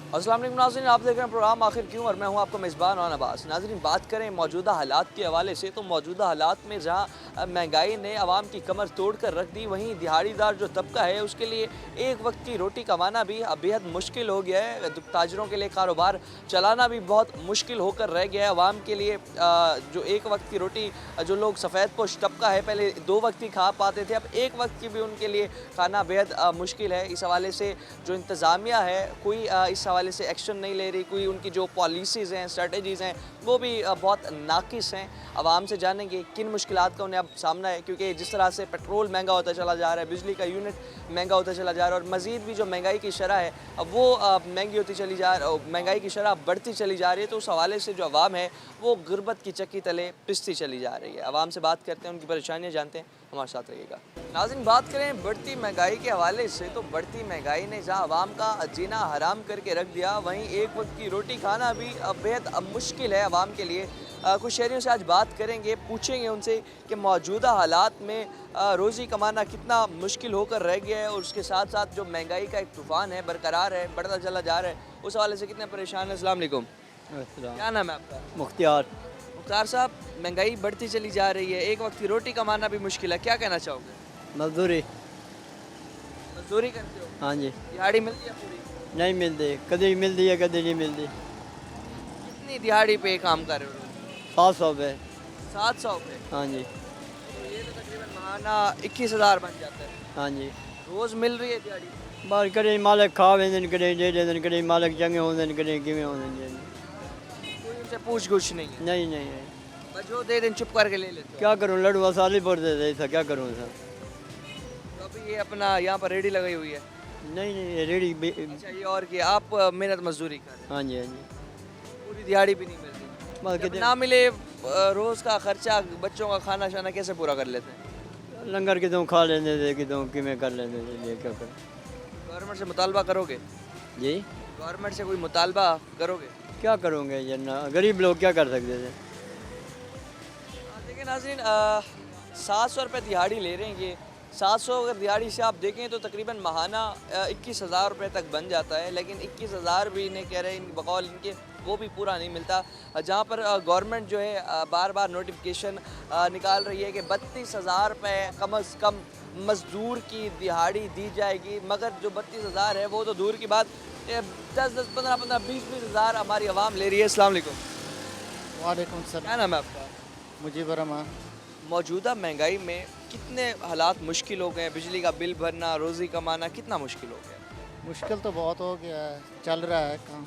अस्सलाम वालेकुम नाज़रीन, आप देख रहे हैं प्रोग्राम आखिर क्यों और मैं हूं आपका मेज़बान और अब्बास। नाज़रीन, बात करें मौजूदा हालात के हवाले से तो मौजूदा हालात में जहां महंगाई ने आवाम की कमर तोड़ कर रख दी, वहीं दिहाड़ीदार जो तबका है उसके लिए एक वक्त की रोटी कमाना भी बेहद मुश्किल हो गया है। ताजरों के लिए कारोबार चलाना भी बहुत मुश्किल होकर रह गया है। आवाम के लिए जो एक वक्त की रोटी जो लोग सफ़ेद पोश तबका है पहले 2 वक्त ही खा पाते थे, अब एक वक्त की भी उनके लिए खाना बेहद मुश्किल है। इस हवाले से जो इंतज़ामिया है कोई इस हवाले से एक्शन नहीं ले रही, कोई उनकी जो पॉलिसीज़ हैं, स्ट्रेटजीज़ हैं वो भी बहुत नाकिस हैं। आवाम से जानेंगे किन मुश्किलात का उन्हें अब सामना है, क्योंकि जिस तरह से पेट्रोल महंगा होता चला जा रहा है, बिजली का यूनिट महंगा होता चला जा रहा है और मज़ीद भी जो महंगाई की शरह है अब वो महंगी होती चली जा महंगाई की शरह बढ़ती चली जा रही है। तो उस हवाले से जो आवाम है वो गुर्बत की चक्की तले पिसती चली जा रही है। आवाम से बात करते हैं, उनकी परेशानियाँ जानते हैं, हमारे साथ रहिएगा। नाज़रीन, बात करें बढ़ती महंगाई के हवाले से तो बढ़ती महंगाई ने जहाँ आवाम का जीना हराम करके रख दिया, वहीं एक वक्त की रोटी खाना भी बेहद मुश्किल है आवाम के लिए। कुछ शहरियों से आज बात करेंगे, पूछेंगे उनसे कि मौजूदा हालात में रोज़ी कमाना कितना मुश्किल होकर रह गया है और उसके साथ साथ जो महंगाई का एक तूफ़ान है बरकरार है, बढ़ता चला जा रहा है, उस हवाले से कितने परेशान हैं। अस्सलाम वालेकुम, क्या नाम है आपका? मुख्तियार। मुख्तार साहब, महंगाई बढ़ती चली जा रही है, एक वक्त की रोटी कमाना भी मुश्किल है, क्या कहना चाहोगे? मजदूरी। मजदूरी करते हो? हाँ जी। दिहाड़ी मिलती है पूरी? नहीं मिलती, कभी मिलती है कभी नहीं मिलती। कितनी दिहाड़ी पे काम कर रहे हो? 700 पे। 700 पे? हाँ जी। तो ये तो तकरीबन महाना 21,000 बन जाता है। हाँ जी। रोज़ मिल रही है दिहाड़ी? बार करें मालिक खा वेंदन करें दे देन करें मालिक चंगे होंदन करें किवें होंदन। कोई उनसे पूछ गुछ नहीं है? नहीं नहीं है। बस जो दे दें चुप करके ले लेते हो? क्या करूँ, लड़ुआ साली पड़ दे ऐसा क्या करूँ सर। तो अभी ये अपना यहाँ पर रेडी लगाई हुई है? नहीं नहीं रेडी। अच्छा, ये और कि आप मेहनत मजदूरी कर रहे हैं, हाँ जी हाँ जी। पूरी दिहाड़ी भी नहीं मिलती? बस जब कितने ना मिले रोज़ का खर्चा, बच्चों का खाना शाना कैसे पूरा कर लेते हैं? लंगर कितों खा लेंदे थे कितों किवें कर लेंदे थे, ये क्या कर। गवर्नमेंट से मुतालबा करोगे? जी गवर्नमेंट से कोई मुतालबा करोगे? क्या करूँगे जन्ना, गरीब लोग क्या कर सकते थे। देखिए नाज़रीन, 700 रुपये दिहाड़ी ले रहे हैं ये। 700 अगर दिहाड़ी से आप देखें तो तकरीबन महाना 21,000 रुपये तक बन जाता है, लेकिन 21,000 भी इन्हें कह रहे हैं बकौल इनके वो भी पूरा नहीं मिलता। जहाँ पर गवर्नमेंट जो है बार बार नोटिफिकेशन निकाल रही है कि 32,000 रुपये कम अज़ कम मज़दूर की दिहाड़ी दी जाएगी, मगर जो 32,000 है वो तो दूर की बात, 10-10, 15-15, 20-20 हज़ार हमारी आवाम ले रही है। अस्सलाम वालेकुम, वालेकुम क्या सलाम। नाम है आपका? मुजीबर रहमान। मौजूदा महंगाई में कितने हालात मुश्किल हो गए हैं? बिजली का बिल भरना, रोज़ी कमाना कितना मुश्किल हो गया है? मुश्किल तो बहुत हो गया है, चल रहा है काम।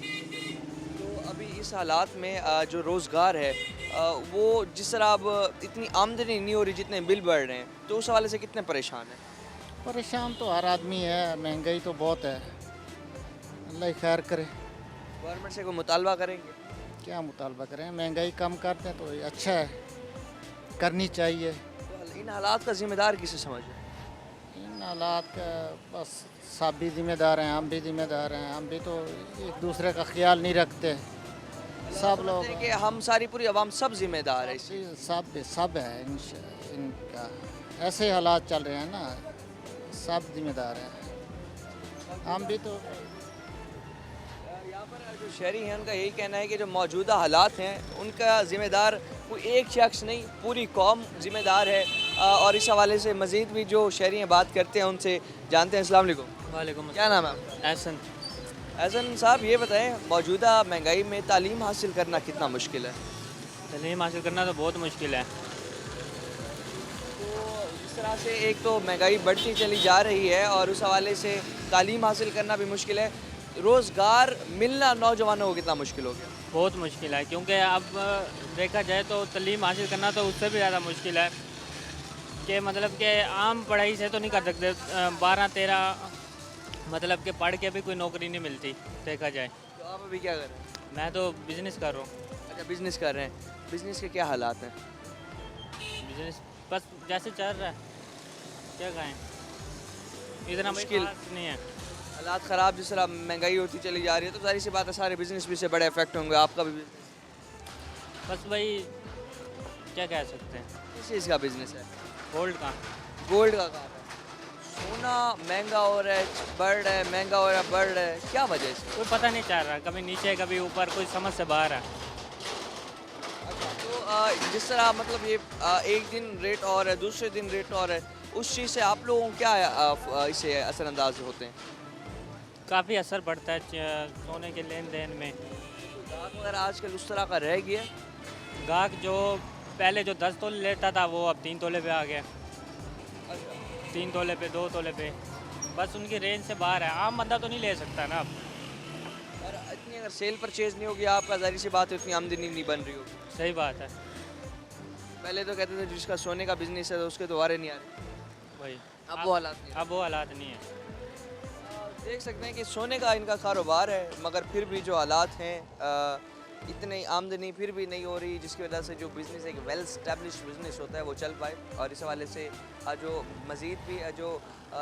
तो अभी इस हालात में जो रोज़गार है वो जिस तरह अब इतनी आमदनी नहीं हो रही जितने बिल बढ़ रहे हैं, तो उस हवाले से कितने परेशान हैं? परेशान तो हर आदमी है, महंगाई तो बहुत है। अल्लाह ही खैर करे। गवर्नमेंट से कोई मुतालबा करेंगे? क्या मुतालबा करें, महंगाई कम कर दें तो अच्छा है, करनी चाहिए। तो इन हालात का ज़िम्मेदार किसे समझें? इन हालात का बस सब भी जिम्मेदार हैं, हम भी जिम्मेदार हैं। हम भी तो एक दूसरे का ख्याल नहीं रखते, सब लोग। समझते हैं कि हम सारी पूरी आवाम सब जिम्मेदार है इसी? सब है इनका। ऐसे हालात चल रहे हैं ना, सब जिम्मेदार हैं, हम भी तो। यहाँ पर जो शहरी हैं उनका यही कहना है कि जो मौजूदा हालात हैं उनका ज़िम्मेदार कोई एक शख्स नहीं, पूरी कौम ज़िम्मेदार है। और इस हवाले से मज़ीद भी जो शहरी हैं बात करते हैं, उनसे जानते हैं। अस्सलाम वालेकुम, वालेकुम। क्या नाम है आपका? एहसन। एहसन साहब, ये बताएं मौजूदा महंगाई में तालीम हासिल करना कितना मुश्किल है? तालीम हासिल करना तो बहुत मुश्किल है। तो इस तरह से एक तो महंगाई बढ़ती चली जा रही है और उस हवाले से तालीम हासिल करना भी मुश्किल है, रोज़गार मिलना नौजवानों को कितना मुश्किल हो गया? बहुत मुश्किल है, क्योंकि अब देखा जाए तो तालीम हासिल करना तो उससे भी ज़्यादा मुश्किल है कि मतलब कि आम पढ़ाई से तो नहीं कर सकते। 12-13 मतलब कि पढ़ के भी कोई नौकरी नहीं मिलती देखा जाए। तो आप अभी क्या कर रहे हैं? मैं तो बिज़नेस कर रहा हूँ। अच्छा, बिज़नेस कर रहे हैं। बिज़नेस के क्या हालात हैं? बिज़नेस बस जैसे चल रहा है, क्या कहें, इतना मुश्किल नहीं है। हालात ख़राब, जिस तरह महंगाई होती चली जा रही है तो जाहिर सी बात है सारे बिज़नेस भी से बड़े इफेक्ट होंगे। आपका भी business? बस वही क्या कह सकते हैं, किस चीज़ का बिज़नेस है? गोल्ड का। गोल्ड का काम है। सोना महंगा हो रहा है, बढ़ रहा है, महंगा हो रहा है, बढ़ रहा है, क्या वजह से? कोई पता नहीं चल रहा, कभी नीचे कभी ऊपर, कोई समझ से बाहर है। तो जिस तरह मतलब ये एक दिन रेट और है, दूसरे दिन रेट और है, उस चीज़ से आप लोगों को क्या इससे असरअंदाज होते हैं? काफ़ी असर पड़ता है सोने के लेन देन में। ग्राहक वगैरह आजकल उस तरह का रह गया है? गाहक जो पहले जो 10 तोले लेता था वो अब 3 तोले पे आ गया, 3 तोले पे, 2 तोले पे, बस उनकी रेंज से बाहर है। आम बंदा तो नहीं ले सकता ना अब। और इतनी अगर सेल परचेज नहीं होगी आपका, जाहिर सी बात है उतनी आमदनी नहीं बन रही होगी। सही बात है। पहले तो कहते थे जिसका सोने का बिजनेस है तो उसके दोबारे नहीं आ रहे, वही अब वो हालात नहीं है। अब वो हालात नहीं है। देख सकते हैं कि सोने का इनका कारोबार है, मगर फिर भी जो हालात हैं इतनी आमदनी फिर भी नहीं हो रही, जिसकी वजह से जो बिज़नेस एक वेल स्टैब्लिश बिज़नेस होता है वो चल पाए। और इस हवाले से जो मज़ीद भी जो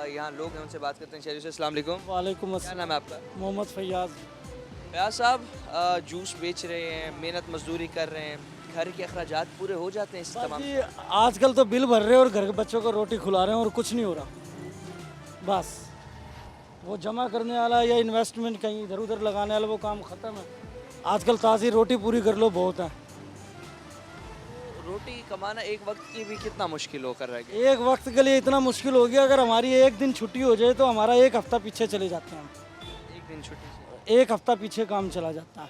यहाँ लोग हैं उनसे बात करते हैं। शहरी से अस्सलाम वालेकुम, वालेकुम क्या नाम है आपका? मोहम्मद फैयाज। फयाज साहब जूस बेच रहे हैं, मेहनत मजदूरी कर रहे हैं, घर के अखराजात पूरे हो जाते हैं इस तमाम? जी आजकल तो बिल भर रहे हैं और घर के बच्चों को रोटी खिला रहे हैं और कुछ नहीं हो रहा। बस वो जमा करने वाला या इन्वेस्टमेंट कहीं इधर उधर लगाने वाला वो काम ख़त्म है। आजकल ताज़ी रोटी पूरी कर लो बहुत है। रोटी कमाना एक वक्त की भी कितना मुश्किल होकर रह गया। एक वक्त के लिए इतना मुश्किल हो गया, अगर हमारी एक दिन छुट्टी हो जाए तो हमारा एक हफ्ता पीछे चले जाते हैं। एक दिन छुट्टी से एक हफ्ता पीछे काम चला जाता है।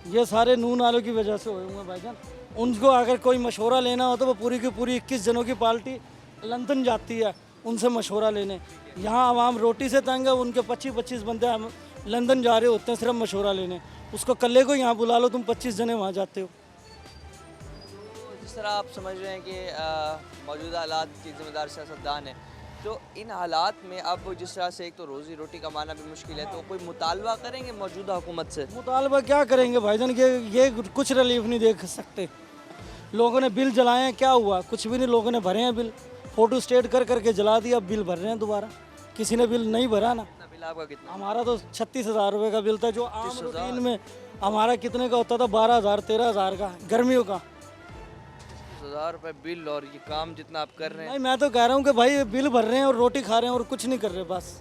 ये सारे नून आलू की वजह से हुए हुए हैं भाईजान। उनको अगर कोई मशवरा लेना हो तो वो पूरी की पूरी 21 जनों की पार्टी लंदन जाती है उनसे मशवरा लेने। यहाँ आवाम रोटी से तंग है, उनके 25-25 बंदे हम लंदन जा रहे होते हैं सिर्फ मशवरा लेने। उसको कल्ले को यहाँ बुला लो, तुम 25 जने वहाँ जाते हो। तो जिस तरह आप समझ रहे हैं कि मौजूदा हालात की जिम्मेदार सियासतदान है, तो इन हालात में अब जिस तरह से एक तो रोज़ी रोटी कमाना भी मुश्किल है, तो कोई मुतालबा करेंगे मौजूदा हुकूमत से? मुतालबा क्या करेंगे भाईजान, ये कुछ रिलीफ नहीं देख सकते। लोगों ने बिल जलाए हैं, क्या हुआ? कुछ भी नहीं, लोगों ने भरे हैं बिल, फ़ोटो स्टेट कर करके जला दिया, अब बिल भर रहे हैं दोबारा। किसी ने बिल नहीं भरा ना। कितना बिल आपका कितना? हमारा तो 36,000 रुपये का बिल था, जो आम रूटीन में हमारा कितने का होता था? 12,000 13,000 का गर्मियों का। 1000 रुपये बिल, और ये काम जितना आप कर रहे हैं। नहीं, मैं तो कह रहा हूँ कि भाई बिल भर रहे हैं और रोटी खा रहे हैं और कुछ नहीं कर रहे बस।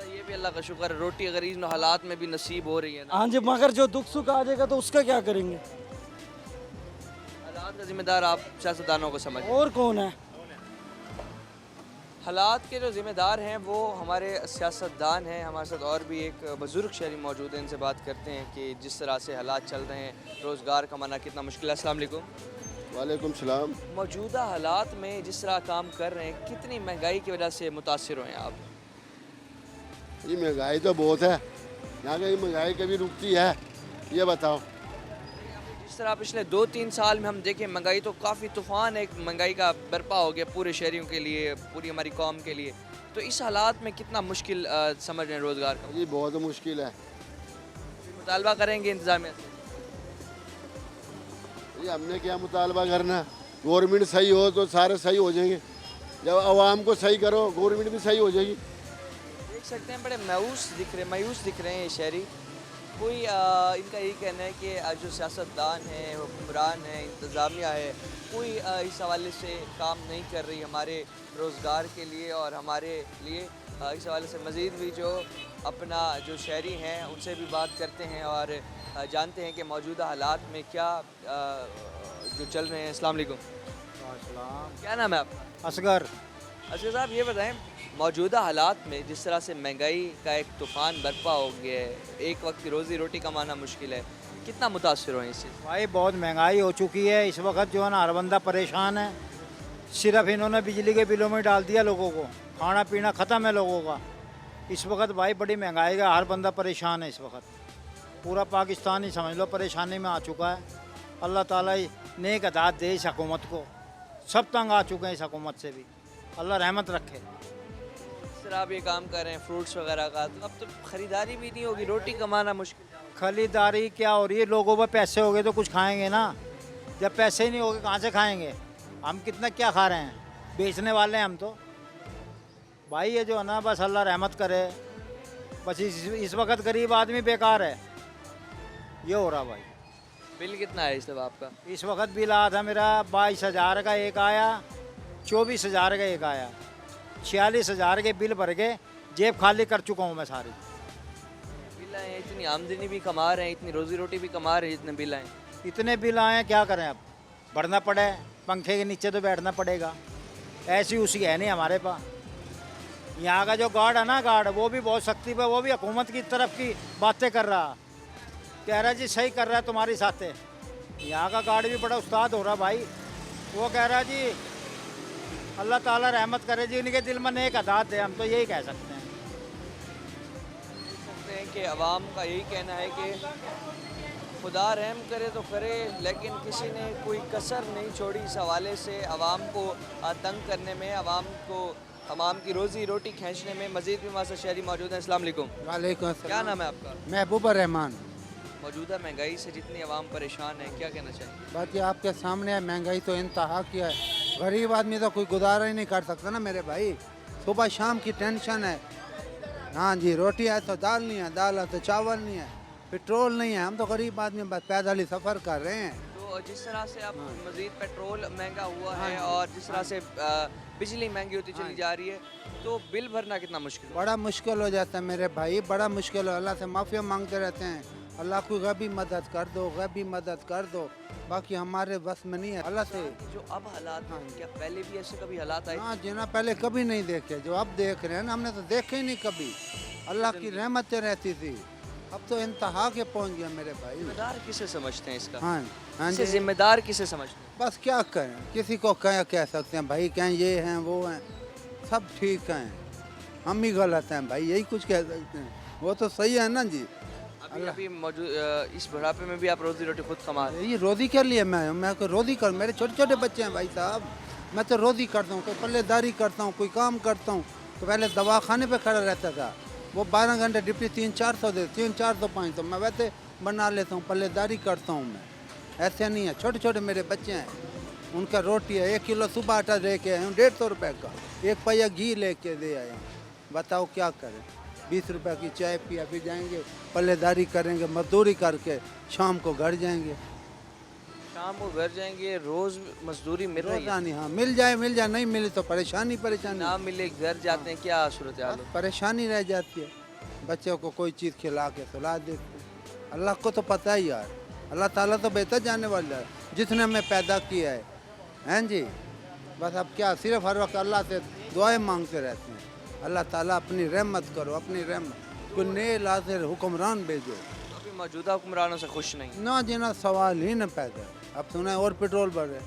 ये भी अल्लाह का शुक्र है, रोटी अगर इन हालात में भी नसीब हो रही है ना। हाँ जी, मगर जो दुख सुख आ जाएगा तो उसका क्या करेंगे? हालात का जिम्मेदार आप सियासतदानों को समझ। और कौन है? हालात के जो ज़िम्मेदार हैं वो हमारे सियासतदान हैं। हमारे साथ और भी एक बुज़ुर्ग शहरी मौजूद हैं, इनसे बात करते हैं कि जिस तरह से हालात चल रहे हैं, रोज़गार कमाना कितना मुश्किल है। अस्सलाम वालेकुम। वालेकुम सलाम। मौजूदा हालात में जिस तरह काम कर रहे हैं, कितनी महंगाई की वजह से मुतासिर हुए हैं आप? ये महंगाई तो बहुत है, यहाँ की महंगाई कभी रुकती है? ये बताओ। जिस तरह पिछले 2-3 साल में हम देखें, महंगाई तो काफ़ी तूफ़ान एक महंगाई का बर्पा हो गया पूरे शहरियों के लिए, पूरी हमारी कौम के लिए। तो इस हालात में कितना मुश्किल समझ रहे हैं रोज़गार का? ये बहुत मुश्किल है। मुतालबा करेंगे इंतज़ामिया से? ये हमने क्या मुतालबा करना? गवर्नमेंट सही हो तो सारे सही हो जाएंगे। जब आवाम को सही करो, गवर्नमेंट भी सही हो जाएगी। देख सकते हैं बड़े मायूस दिख रहे हैं ये शहरी। कोई इनका यही कहना है कि जो सियासतदान हैं, हुक्मरान हैं, इंतज़ामिया है, कोई इस हवाले से काम नहीं कर रही हमारे रोज़गार के लिए और हमारे लिए। इस हवाले से मज़ीद भी जो अपना जो शहरी हैं उनसे भी बात करते हैं और जानते हैं कि मौजूदा हालात में क्या जो चल रहे हैं। अस्सलाम वालेकुम, क्या नाम है आपका? असगर। अच्छा साहब, ये बताएं मौजूदा हालात में जिस तरह से महंगाई का एक तूफ़ान बर्पा हो गया है, एक वक्त की रोज़ी रोटी कमाना मुश्किल है, कितना मुतासिर हो इससे? भाई बहुत महंगाई हो चुकी है इस वक्त, जो है ना हर बंदा परेशान है। सिर्फ इन्होंने बिजली के बिलों में डाल दिया लोगों को, खाना पीना ख़त्म है लोगों का इस वक्त। भाई बड़ी महंगाई का, हर बंदा परेशान है इस वक्त। पूरा पाकिस्तान ही समझ लो परेशानी में आ चुका है। अल्लाह ताला नेक हदायत दे इस हुकूमत को। सब तंग आ चुके हैं इस हुकूमत से भी, अल्लाह रहमत रखे। जिस तरह आप ये काम कर रहे हैं फ्रूट्स वगैरह का, तो अब तो ख़रीदारी भी नहीं होगी, रोटी कमाना मुश्किल है। खरीदारी क्या हो रही है? लोगों पर पैसे हो गए तो कुछ खाएंगे ना, जब पैसे ही नहीं होंगे कहाँ से खाएंगे? हम कितना क्या खा रहे हैं, बेचने वाले हैं हम तो। भाई ये जो है ना, बस अल्लाह रहमत करे। बस इस वक्त गरीब आदमी बेकार है, ये हो रहा भाई। बिल कितना है इस सब आपका? इस वक्त बिल आया था मेरा 22,000 का एक आया, 24,000 का एक आया। 46,000 के बिल भर के जेब खाली कर चुका हूँ मैं सारी। बिल आए हैं, इतनी आमदनी भी कमा रहे हैं, इतनी रोजी रोटी भी कमा रहे हैं, जितने बिल आए। इतने बिल आए हैं, क्या करें अब, बढ़ना पड़े, पंखे के नीचे तो बैठना पड़ेगा, ऐसी उसी है नहीं हमारे पास। यहाँ का जो गार्ड है ना, गार्ड वो भी बहुत सख्ती पे, वो भी हुकूमत की तरफ की बातें कर रहा, कह रहा जी सही कर रहा है तुम्हारी साथे। यहाँ का गार्ड भी बड़ा उस्ताद हो रहा भाई, वो कह रहा जी अल्लाह ताला रहमत करे जी, उनके दिल में नेक अदात है, हम तो यही कह सकते हैं। सकते हैं कि अवाम का यही कहना है कि खुदा रहम करे तो करे, लेकिन किसी ने कोई कसर नहीं छोड़ी इस हवाले से अवाम को तंग करने में, अवाम को अवाम की रोज़ी रोटी खींचने में। मज़ीद भी हमारे साथ शहरी मौजूद हैं। अस्सलाम वालेकुम। वालेकुम क्या नाम है आपका? महबूबा रहमान। मौजूदा महंगाई से जितनी अवाम परेशान है, क्या कहना चाहिए? बाकी आपके सामने है, महंगाई तो इंतहा किया है, गरीब आदमी तो कोई गुजारा ही नहीं कर सकता ना मेरे भाई। सुबह शाम की टेंशन है। हाँ जी, रोटी है तो दाल नहीं है, दाल है तो चावल नहीं है, पेट्रोल नहीं है, हम तो गरीब आदमी बस पैदल ही सफ़र कर रहे हैं। तो जिस तरह से अब मज़ीद पेट्रोल महंगा हुआ है और जिस तरह से बिजली महंगी होती चली जा रही है, तो बिल भरना कितना मुश्किल है? बड़ा मुश्किल हो जाता है मेरे भाई, बड़ा मुश्किल हो। अल्लाह से माफ़िया मांगते रहते हैं, अल्लाह को गबी मदद कर दो, गबी मदद कर दो, बाकी हमारे बस में नहीं है। अल्लाह से जो अब हालात हैं, क्या पहले भी ऐसे कभी हालात आए? हाँ जी ना, पहले कभी नहीं देखे, जो अब देख रहे हैं ना, हमने तो देखे ही नहीं कभी। अल्लाह की रहमतें रहती थी, अब तो इंतहा के पहुंच गया मेरे भाई। जिम्मेदार किसे समझते हैं इसका? हाँ हाँ इसे जी, जिम्मेदार किसे समझते हैं? बस क्या करें, किसी को क्या कह सकते हैं भाई, कहें ये हैं वो हैं, सब ठीक हैं, हम ही गलत हैं भाई, यही कुछ कह सकते हैं। वो तो सही है ना जी। अभी अभी मौजूद इस बुढ़ापे में भी आप रोजी रोटी खुद कमा रहे हैं। ये रोज़ी के लिए मैं कोई रोज़ी कर, मेरे छोटे छोटे बच्चे हैं भाई साहब, मैं तो रोज़ी करता हूँ, कोई पल्लेदारी करता हूँ, कोई काम करता हूँ। तो पहले दवाखाने पे खड़ा रहता था, वो 12 घंटे ड्यूटी 300-400 दे, 300-400-500 मैं वैसे बना लेता हूँ, पल्लेदारी करता हूँ मैं, ऐसे नहीं है। छोटे छोटे मेरे बच्चे हैं, उनका रोटी है, 1 किलो सुबह आटा लेके आया हूँ 150 रुपये का, 1 पहिया घी लेके दे आया हूँ। बताओ क्या करें, 20 रुपये की चाय पिया, फिर जाएंगे पल्लेदारी करेंगे, मजदूरी करके शाम को घर जाएंगे। शाम को घर जाएंगे, रोज मजदूरी मिल रही है, रोजानी हाँ, मिल जाए, नहीं मिले तो परेशानी ना मिले घर जाते हैं, क्या सूरत हाल है? परेशानी रह जाती है। बच्चों को कोई चीज़ खिला के सुला देते हैं। अल्लाह को तो पता ही यार, अल्लाह ताला तो बेहतर जाने वाला है, जिसने हमें पैदा किया है, हैं जी। बस अब क्या, सिर्फ हर वक्त अल्लाह से दुआएं मांगते रहते हैं, अल्लाह ताला अपनी रहमत करो, अपनी रहमत, कोई नए लाजिर हुक्मरान भेजो। अभी मौजूदा हुक्मरानों से खुश नहीं? ना जीना सवाल ही न पैदा। अब सुना है और पेट्रोल बढ़ रहे,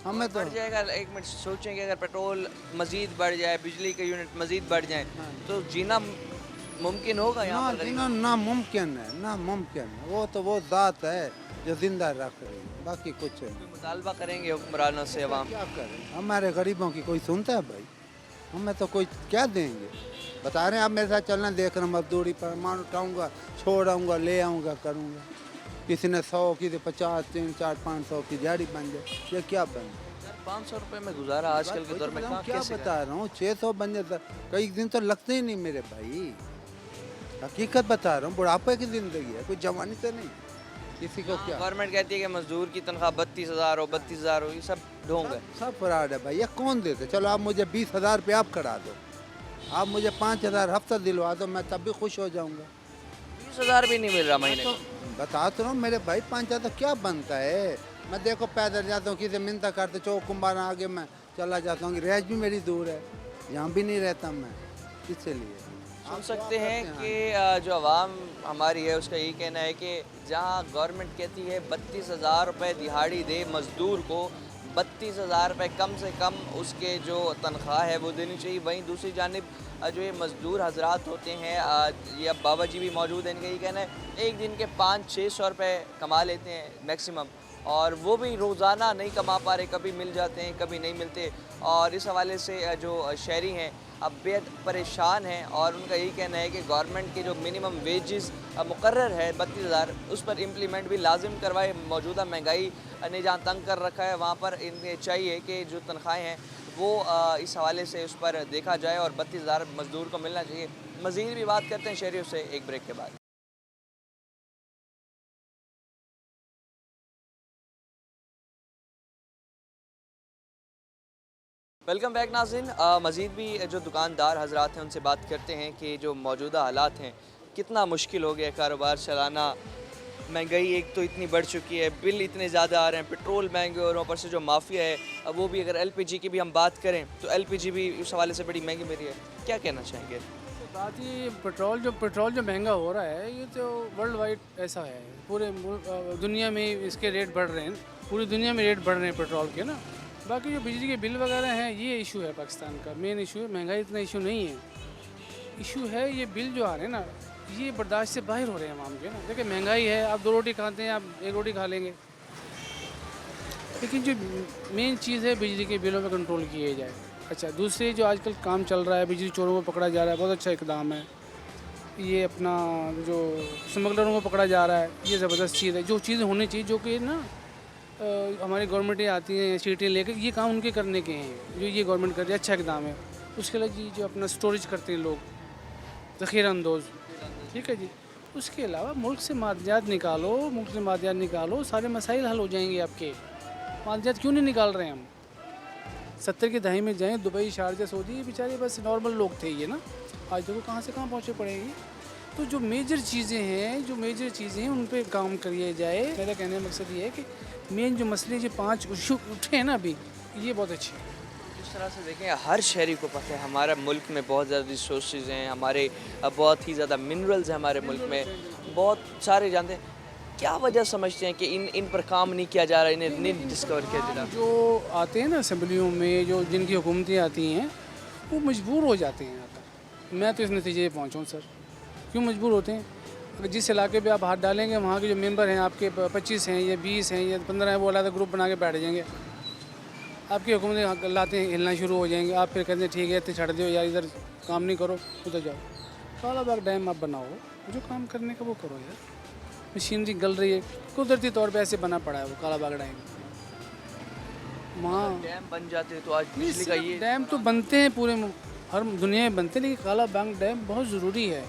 हमें तो बढ़ जाएगा। एक मिनट सोचें कि अगर पेट्रोल मजीद बढ़ जाए, बिजली के यूनिट मजीद बढ़ जाए, तो जीना मुमकिन होगा यहाँ ना पर? जीना नामुमकिन है, नामुमकिन है। वो तो वो ज़ात है जो जिंदा रख रही है, बाकी कुछ नहीं। मुतालबा करेंगे हुक्मरानों से अवाम? क्या करें, हमारे गरीबों की कोई सुनता है भाई, हमें तो कोई क्या देंगे। बता रहे हैं आप मेरे साथ चलना, देख रहे मजदूरी पर मान उठाऊँगा, छोड़ आऊँगा, ले आऊँगा, करूँगा। किसी ने 100, किसी 50, 3, 4, 500 की दिहाड़ी बन जाए, ये क्या बन जाए? 500 रुपये में गुजारा आजकल के दौर में कहाँ क्या कैसे बता रहा हूँ, 600 बन जाता, कई दिन तो लगते ही नहीं मेरे भाई, हकीकत बता रहा हूँ। बुढ़ापे की ज़िंदगी है, कोई जवानी तो नहीं, किसी को क्या। गवर्नमेंट कहती है कि मजदूर की तनख्वाह 32,000 हो, 32,000 हो, ये सब ढोंग है। सब फ्रॉड है भाई, ये कौन देते। चलो आप मुझे 20,000 रुपये आप करा दो, आप मुझे 5,000 हफ्ता दिलवा दो, मैं तब भी खुश हो जाऊँगा। 20,000 भी नहीं मिल रहा महीने तो का। बता तो रहा हूँ मेरे भाई, 5,000 तो क्या बनता है। मैं देखो पैदल जाता हूँ, किसी मिन्नत करते चौक कुंभार आगे मैं चला जाता हूँ, रैज भी मेरी दूर है, यहाँ भी नहीं रहता मैं, इसलिए। सुन सकते हैं कि जो आवाम हमारी है उसका यही कहना है कि जहाँ गवर्नमेंट कहती है 32,000 रुपये दिहाड़ी दे मज़दूर को, 32,000 रुपये कम से कम उसके जो तनख्वाह है वो देनी चाहिए। वहीं दूसरी जानिब जो ये मज़दूर हजरात होते हैं, ये अब बाबा जी भी मौजूद हैं, इनका यही कहना है एक दिन के 500-600 रुपये कमा लेते हैं मैक्सिमम, और वो भी रोज़ाना नहीं कमा पा रहे, कभी मिल जाते हैं कभी नहीं मिलते। और इस हवाले से जो शहरी हैं अब बेहद परेशान हैं, और उनका यही कहना है कि गवर्नमेंट के जो मिनिमम वेजेस मुकर्रर है 32,000, उस पर इम्प्लीमेंट भी लाजिम करवाए। मौजूदा महंगाई ने जहाँ तंग कर रखा है, वहाँ पर इन्हें चाहिए कि जो तनख्वाहें हैं वो इस हवाले से उस पर देखा जाए और 32,000 मज़दूर को मिलना चाहिए। मज़ीद भी बात करते हैं शहरियों से एक ब्रेक के बाद। वेलकम बैक नाज़रीन। मज़ीद भी जो दुकानदार हजरात हैं उनसे बात करते हैं कि जो मौजूदा हालात हैं कितना मुश्किल हो गया कारोबार चलाना। महंगाई एक तो इतनी बढ़ चुकी है, बिल इतने ज़्यादा आ रहे हैं, पेट्रोल महंगे और ऊपर से जो माफिया है, अब वो भी अगर एलपीजी की भी हम बात करें तो एलपीजी भी उस हवाले से बड़ी महंगी मिल रही है। क्या कहना चाहेंगे? बात ये पेट्रोल जो महंगा हो रहा है, ये तो वर्ल्ड वाइड ऐसा है, पूरे दुनिया में इसके रेट बढ़ रहे हैं, पूरी दुनिया में रेट बढ़ रहे हैं पेट्रोल के ना। बाकी जो बिजली के बिल वगैरह हैं, ये इशू है पाकिस्तान का, मेन इशू है। महंगाई इतना इशू नहीं है, इशू है ये बिल जो आ रहे हैं ना, ये बर्दाश्त से बाहर हो रहे हैं आवाम के ना। देखिए महंगाई है, आप 2 रोटी खाते हैं, आप 1 रोटी खा लेंगे, लेकिन जो मेन चीज़ है बिजली के बिलों पर कंट्रोल किए जाए। अच्छा, दूसरे जो आजकल काम चल रहा है, बिजली चोरों को पकड़ा जा रहा है, बहुत अच्छा इकदाम है। ये अपना जो स्मगलरों को पकड़ा जा रहा है, ये ज़बरदस्त चीज़ है। जो चीज़ें होनी चाहिए, जो कि ना हमारी गवर्नमेंटें आती हैं सीटें लेकर, ये काम उनके करने के हैं, जो ये गवर्नमेंट कर रही है, अच्छा इकदाम है। उसके अलावा जी जो अपना स्टोरेज करते हैं लोग, ज़ख़ीरा अंदोज़, ठीक है जी। उसके अलावा मुल्क से मादियात निकालो, सारे मसाइल हल हो जाएंगे आपके। मादियात क्यों नहीं निकाल रहे हैं हम? 70 की दहाई में जाएँ, दुबई, शारजा, सऊदी, बेचारे बस नॉर्मल लोग थे ये ना, आज देखो कहाँ से कहाँ पहुँचे पड़ेंगे। तो जो मेजर चीज़ें हैं उन पे काम करिए जाए। मेरा कहने का मकसद ये है कि मेन जो मसले जो 5 इशू उठे हैं ना अभी, ये बहुत अच्छे हैं। जिस तरह से देखें, हर शहरी को पता है हमारा मुल्क में बहुत ज़्यादा रिसोर्सेज हैं, हमारे बहुत ही ज़्यादा मिनरल्स हैं हमारे मुल्क में, बहुत सारे जानते हैं। क्या वजह समझते हैं कि इन पर काम नहीं किया जा रहा, इन्हें नहीं डिस्कवर किया जा रहा? जो आते हैं ना असम्बलियों में, जो जिनकी हुकूमतें आती हैं, वो मजबूर हो जाते हैं आकर। मैं तो इस नतीजे पर पहुँचा हूँ सर। क्यों मजबूर होते हैं? अगर जिस इलाके पे आप हाथ डालेंगे, वहाँ के जो मेंबर हैं आपके 25 हैं या 20 हैं या 15 हैं, वो अलग ग्रुप बना के बैठ जाएंगे। आपकी हुकूमत लाते हैं, हिलना शुरू हो जाएंगे। आप फिर कहते हैं ठीक है, इतने छड़ दो यार, इधर काम नहीं करो, उधर जाओ। काला बाग डैम आप बनाओ, जो काम करने का वो करो यार। मशीनरी गल रही है, कुदरती तौर पर ऐसे बना पड़ा है वो काला बाग डैम। वहाँ डैम बन जाते हैं तो आज बिजली का ये डैम तो बनते हैं, पूरे हर दुनिया में बनते हैं, लेकिन काला बाग डैम बहुत ज़रूरी है।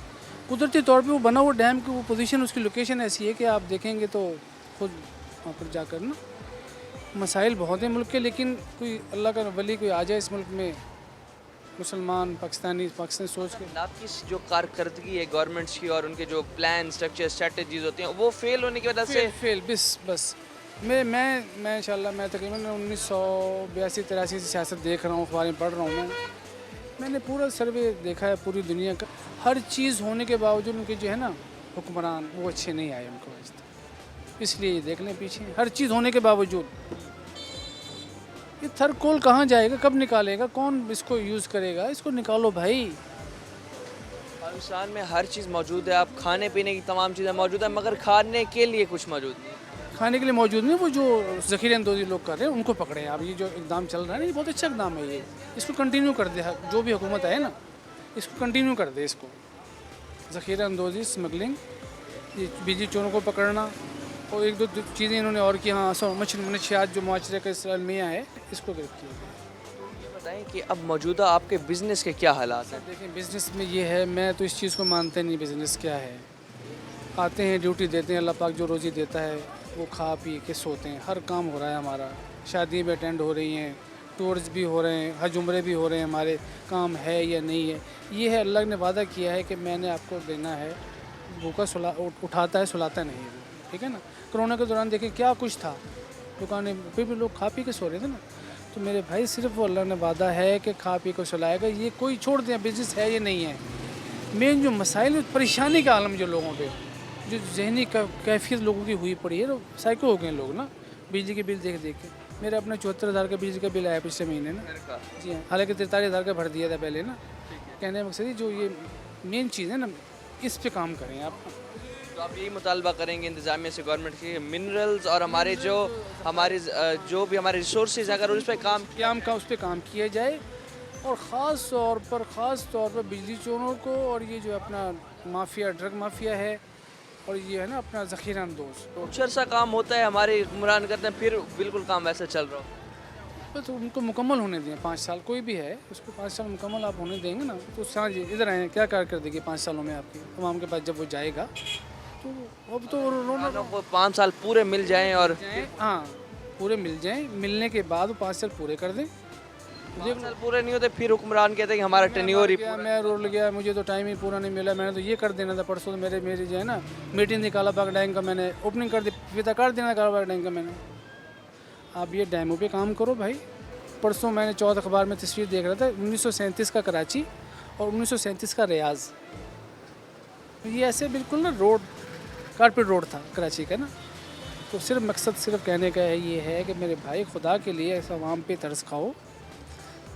कुदरती तौर पे वो बना हुआ डैम की वो पोजीशन, उसकी लोकेशन ऐसी है कि आप देखेंगे तो खुद वहाँ पर जाकर ना, मसाइल बहुत हैं मुल्क के, लेकिन कोई अल्लाह का वली कोई आ जाए इस मुल्क में, मुसलमान पाकिस्तानी सोच के। आपकी जो कारकर्दगी है गवर्नमेंट्स की और उनके जो प्लान स्ट्रक्चर स्ट्रेटजीज होते हैं, वो फेल होने की वजह से फेल बस मैं इंशाल्लाह मैं तकरीबन 1982-83 से सियासत देख रहा हूँ, अखबारें पढ़ रहा हूँ। मैंने पूरा सर्वे देखा है पूरी दुनिया का। हर चीज़ होने के बावजूद उनके जो है ना हुक्मरान, वो अच्छे नहीं आए उनको आज तक। इसलिए ये देख लें पीछे, हर चीज़ होने के बावजूद ये थरकोल कहाँ जाएगा, कब निकालेगा, कौन इसको यूज़ करेगा? इसको निकालो भाई। पाकिस्तान में हर चीज़ मौजूद है, आप खाने पीने की तमाम चीज़ें मौजूद है, मगर खाने के लिए कुछ मौजूद नहीं। खाने के लिए मौजूद नहीं, वो जो ज़ख़ीरा अंदोज़ी लोग कर रहे हैं उनको पकड़े हैं। अब ये जो इक़दाम चल रहा है ना, ये बहुत अच्छा इक़दाम है। ये इसको कंटिन्यू कर दे, जो भी हुकूमत है ना, इसको कंटिन्यू कर दे। इसको ज़ख़ीरा अंदोज़ी, स्मगलिंग, ये बिजली चोरों को पकड़ना, और 1-2 चीज़ें इन्होंने और की। हाँ, मनशियात जो मुआशरे का अलमिया है, इसको गिरफ्त किया गया। ये बताएं कि अब मौजूदा आपके बिज़नेस के क्या हालात हैं? देखें बिज़नेस में ये है, मैं तो इस चीज़ को मानता नहीं बिज़नेस क्या है। आते हैं, ड्यूटी देते हैं, अल्लाह पाक जो रोज़ी देता है वो खा पी के सोते हैं। हर काम हो रहा है हमारा, शादी में अटेंड हो रही हैं, टूर्स भी हो रहे हैं, हज उम्रे भी हो रहे हैं, हमारे काम है या नहीं है। ये है, अल्लाह ने वादा किया है कि मैंने आपको देना है। भूखा उठाता है, सुलाता नहीं है, ठीक है ना। कोरोना के दौरान देखें क्या कुछ था, दुकानें फिर भी लोग खा पी के सो रहे थे ना। तो मेरे भाई सिर्फ वो अल्लाह ने वादा है कि खा पी को सुलाएगा। ये कोई छोड़ दें बिज़नेस है ये नहीं है। मेन जो मसाइल, परेशानी का आलम जो लोगों पे, जो जहनी कैफियत लोगों की हुई पड़ी है, तो साइको हो गए लोग ना, बिजली के बिल देख के। मेरा अपना 74,000 का बिजली का बिल आया पिछले महीने ना। जी हाँ, हालांकि 43,000 का भर दिया था पहले ना। कहने का मकसद जो ये मेन चीज़ है ना, इस पे काम करें आप। तो आप यही मुतालबा करेंगे इंतज़ामिया से, गवर्नमेंट के मिनरल्स और हमारे जो भी हमारे रिसोर्सेज अगर उस पर उस पर काम किया जाए, और ख़ास तौर पर बिजली चोरों को, और ये जो अपना माफिया, ड्रग माफिया है, और ये है ना अपना ज़ख़ीरा अंदोज़। तो कुछ अर्सा काम होता है, हमारे हुक्मरान करते हैं, फिर बिल्कुल काम वैसे चल रहा हो। तो उनको मुकम्मल होने दें। 5 साल कोई भी है, उसको 5 साल मुकम्मल आप होने देंगे ना, तो हाँ जी, इधर आए, क्या कारकर्दगी 5 सालों में आपकी आवाम के पास जब वो जाएगा, तो अब तो वो 5 साल पूरे मिल जाएं और हाँ पूरे मिल जाएं। मिलने के बाद वो 5 साल पूरे कर दें, 5 साल पूरे नहीं होते फिर हुक्मरान कहते हैं कि हमारा टेन्योर ही गया, मैं रोल गया, मुझे तो टाइम ही पूरा नहीं मिला, मैंने तो ये कर देना था। परसों तो मेरी जो है ना मीटिंग थी कालाबाग डैम का, मैंने ओपनिंग कर दी, फीता काट देना कालाबाग डैम का मैंने। आप ये डैमों पे काम करो भाई। परसों मैंने 14 अखबार में तस्वीर देख रहा था 1937 का कराची और 1937 का रियाज। ये ऐसे बिल्कुल ना रोड कारपेट रोड था कराची का ना। तो सिर्फ मकसद सिर्फ कहने का ये है कि मेरे भाई खुदा के लिए ऐसा आवाम पे तरस खाओ,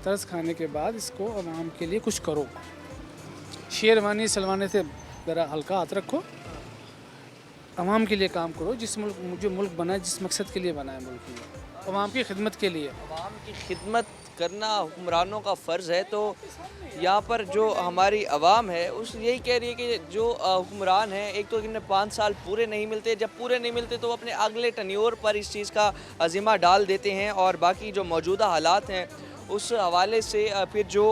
तरस खाने के बाद इसको आवाम के लिए कुछ करो। शेरवानी सलवाने से ज़रा हल्का हाथ रखो, आवाम के लिए काम करो। जिस मुल्क जो मुल्क बना है, जिस मकसद के लिए बना है मुल्क में, आवाम की खिदमत के लिए। आवाम की खिदमत करना हुक्मरानों का फ़र्ज़ है। तो यहाँ पर जो हमारी आवाम है उस यही कह रही है कि जो हुक्मरान हैं, एक तो इन्हें 5 साल पूरे नहीं मिलते, जब पूरे नहीं मिलते तो वो अपने अगले टन्योर पर इस चीज़ का ज़िम्मा डाल देते हैं। और बाकी जो मौजूदा हालात हैं उस हवाले से फिर जो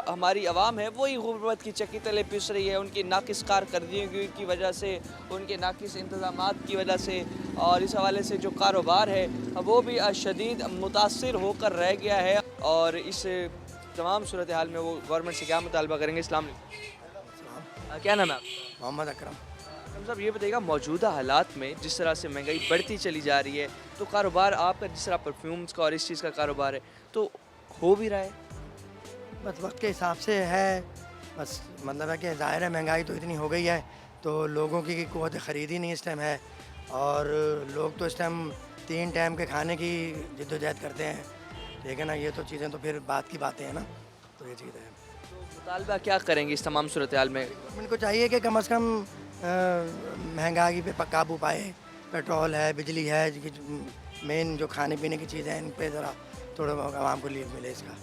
हमारी आवाम है वही गुर्बत की चक्की तले पिस रही है, उनकी नाकिस कारकर्दगी की वजह से, उनके नाकिस इंतज़ामात की वजह से। और इस हवाले से जो कारोबार है वो भी शदीद मुतासिर होकर रह गया है। और इस तमाम सूरत हाल में वो गवर्नमेंट से क्या मुतालबा करेंगे। इस्लाम क्या नाम है आपका? मोहम्मद अकरम। अकरम साहब, ये बताइएगा मौजूदा हालात में जिस तरह से महंगाई बढ़ती चली जा रही है तो कारोबार आपका जिस तरह परफ्यूम्स का और इस चीज़ का कारोबार है तो हो भी रहा है? बस वक्त के हिसाब से है, बस मतलब है कि ज़ाहिर है महंगाई तो इतनी हो गई है तो लोगों की क़ुव्वत ख़रीद ही नहीं इस टाइम है। और लोग तो इस टाइम 3 टाइम के खाने की जद्दोजहद करते हैं, ठीक है ना। ये तो चीज़ें तो फिर बात की बातें हैं ना, तो ये चीज़ है। तो मुतालबा क्या करेंगे इस तमाम सूरत हाल में? गवर्नमेंट को चाहिए कि कम से कम महंगाई पे काबू पाए। पेट्रोल है, बिजली है, मेन जो खाने पीने की चीज़ें हैं इन पे ज़रा थोड़ा आवाम को लिए मिले इसका।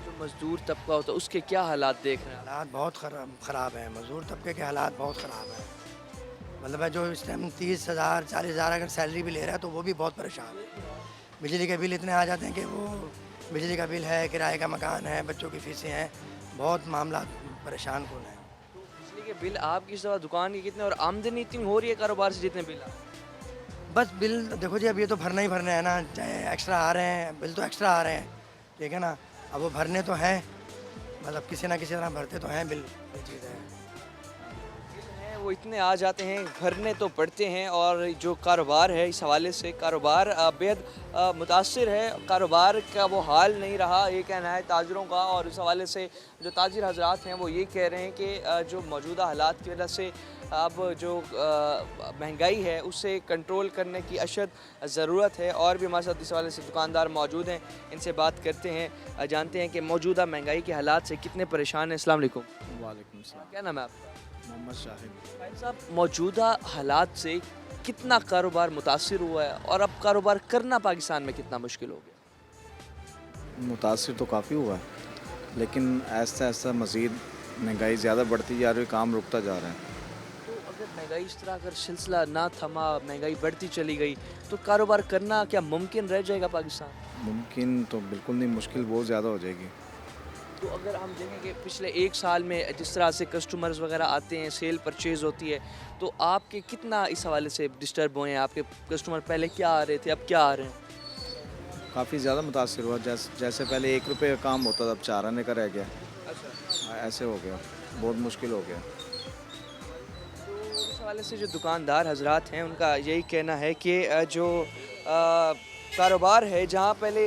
जो मज़दूर तबका होता है उसके क्या हालात देख रहे हैं? हालात बहुत ख़राब हैं, मज़दूर तबके के हालात बहुत ख़राब हैं। मतलब है जो इस टाइम 30,000 40,000 अगर सैलरी भी ले रहा है तो वो भी बहुत परेशान है। बिजली के बिल इतने आ जाते हैं कि वो बिजली का बिल है, किराए का मकान है, बच्चों की फ़ीसें हैं, बहुत मामला परेशान कौन है। तो बिजली के बिल आपकी इस दफ़ा दुकान की कितने और आमदनी इतनी हो रही है कारोबार से जितने बिल बस बिल देखो जी, अब ये तो भरना ही भरना है ना, चाहे एक्स्ट्रा आ रहे हैं, बिल तो एक्स्ट्रा आ रहे हैं, ठीक है ना। अब वो भरने तो हैं, मतलब किसी ना किसी तरह भरते तो हैं बिल, ये चीज़ है। वो इतने आ जाते हैं, भरने तो पड़ते हैं। और जो कारोबार है इस हवाले से कारोबार बेहद मुतासिर है, कारोबार का वो हाल नहीं रहा, ये कहना है ताजरों का। और इस हवाले से जो ताजिर हजरात हैं वो ये कह रहे हैं कि जो मौजूदा हालात की वजह से अब जो महंगाई है उससे कंट्रोल करने की अशद ज़रूरत है। और भी हमारे साथ इस हवाले से दुकानदार मौजूद हैं, इनसे बात करते हैं, जानते हैं कि मौजूदा महंगाई के हालात से कितने परेशान हैं। अस्सलाम वालेकुम। वालेकुम सलाम। क्या नाम है आपका? मोहम्मद शाहिद। भाई साहब, मौजूदा हालात से कितना कारोबार मुतासिर हुआ है और अब कारोबार करना पाकिस्तान में कितना मुश्किल हो गया? मुतासिर तो काफ़ी हुआ है, लेकिन ऐसा ऐसा मज़ीद महंगाई ज़्यादा बढ़ती जा रही है, काम रुकता जा रहा है। तो अगर महंगाई इस तरह अगर सिलसिला ना थमा, महंगाई बढ़ती चली गई तो कारोबार करना क्या मुमकिन रह जाएगा पाकिस्तान? मुमकिन तो बिल्कुल नहीं, मुश्किल बहुत ज़्यादा हो जाएगी। तो अगर हम देखें कि पिछले 1 साल में जिस तरह से कस्टमर्स वगैरह आते हैं, सेल परचेज़ होती है, तो आपके कितना इस हवाले से डिस्टर्ब हुए हैं? आपके कस्टमर पहले क्या आ रहे थे, अब क्या आ रहे हैं? काफ़ी ज़्यादा मुतासिर हुआ, जैसे पहले 1 रुपये का काम होता था अब 4 आने का रह गया। ऐसे हो गया, बहुत मुश्किल हो गया। तो इस हवाले से जो दुकानदार हजरात हैं उनका यही कहना है कि जो कारोबार है जहाँ पहले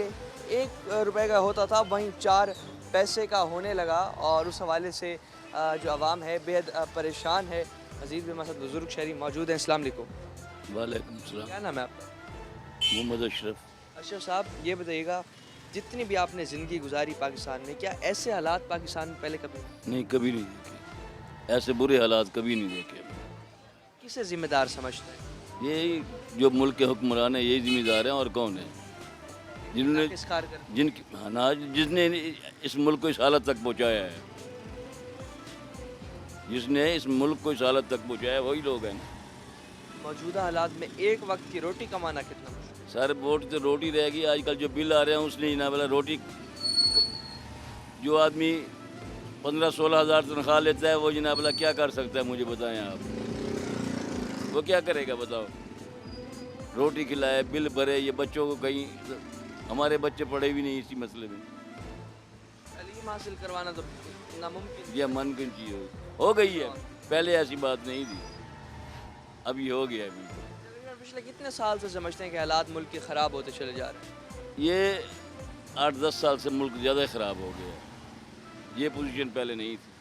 1 रुपये का होता था वहीं 4 पैसे का होने लगा। और उस हवाले से जो आवाम है बेहद परेशान है। मज़ीद भी हमारे साथ बुज़ुर्ग शहरी मौजूद हैं। अस्सलाम वालेकुम। वालेकुम सलाम। क्या नाम है आपका? मोहम्मद अशरफ। अशरफ साहब, ये बताइएगा जितनी भी आपने ज़िंदगी गुजारी पाकिस्तान में, क्या ऐसे हालात पाकिस्तान में पहले कभी? नहीं, कभी नहीं देखे, ऐसे बुरे हालात कभी नहीं देखे। किसे ज़िम्मेदार समझते हैं? यही जो मुल्क के हुक्मरान हैं यही ज़िम्मेदार हैं, और कौन है जिन्होंने जिसने इस मुल्क को इस हालत तक पहुँचाया है, जिसने इस मुल्क को इस हालत तक पहुँचाया वही लोग हैं। मौजूदा हालात में एक वक्त की रोटी कमाना कितना मुश्किल? सर वोट तो रोटी रहेगी, आजकल जो बिल आ रहे हैं उसने ना बोला रोटी। जो आदमी 15-16 हज़ार तनख्वाह लेता है वो जना बोला क्या कर सकता है, मुझे बताएं आप, वो क्या करेगा बताओ? रोटी खिलाए, बिल भरे, ये बच्चों को कहीं, हमारे बच्चे पढ़े भी नहीं इसी मसले में। इल्म हासिल करवाना तो नामुमकिन। यह मुमकिन चीज़ हो गई है, पहले ऐसी बात नहीं थी, अभी हो गया अभी। तकरीबन पिछले कितने साल से समझते हैं कि हालात मुल्क के ख़राब होते चले जा रहे हैं? ये 8-10 साल से मुल्क ज़्यादा ख़राब हो गया है। ये पोजीशन पहले नहीं थी।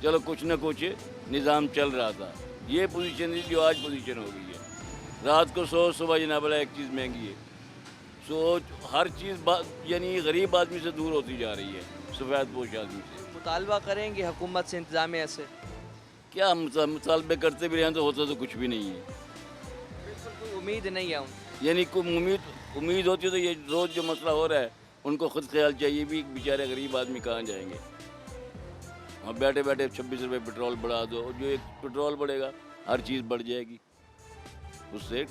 चलो कुछ ना कुछ निज़ाम चल रहा था, ये पोजीशन थी जो आज पोजीशन हो गई है। रात को सो, सुबह जनाब एक चीज़ महंगी है, सोच हर चीज़ यानी गरीब आदमी से दूर होती जा रही है, सफ़ेद पोश आदमी से। मुतालबा करेंगे हुकूमत से इंतज़ामिया से? क्या मुतालबे करते भी रहें तो होता तो कुछ भी नहीं है। बिल्कुल कोई उम्मीद नहीं है उनको। यानी कोई उम्मीद होती तो ये रोज़ जो मसला हो रहा है उनको खुद ख्याल चाहिए भी बेचारे गरीब आदमी कहाँ जाएंगे। हाँ बैठे बैठे 26 रुपये पेट्रोल बढ़ा दो, जो एक पेट्रोल बढ़ेगा हर चीज़ बढ़ जाएगी, उससे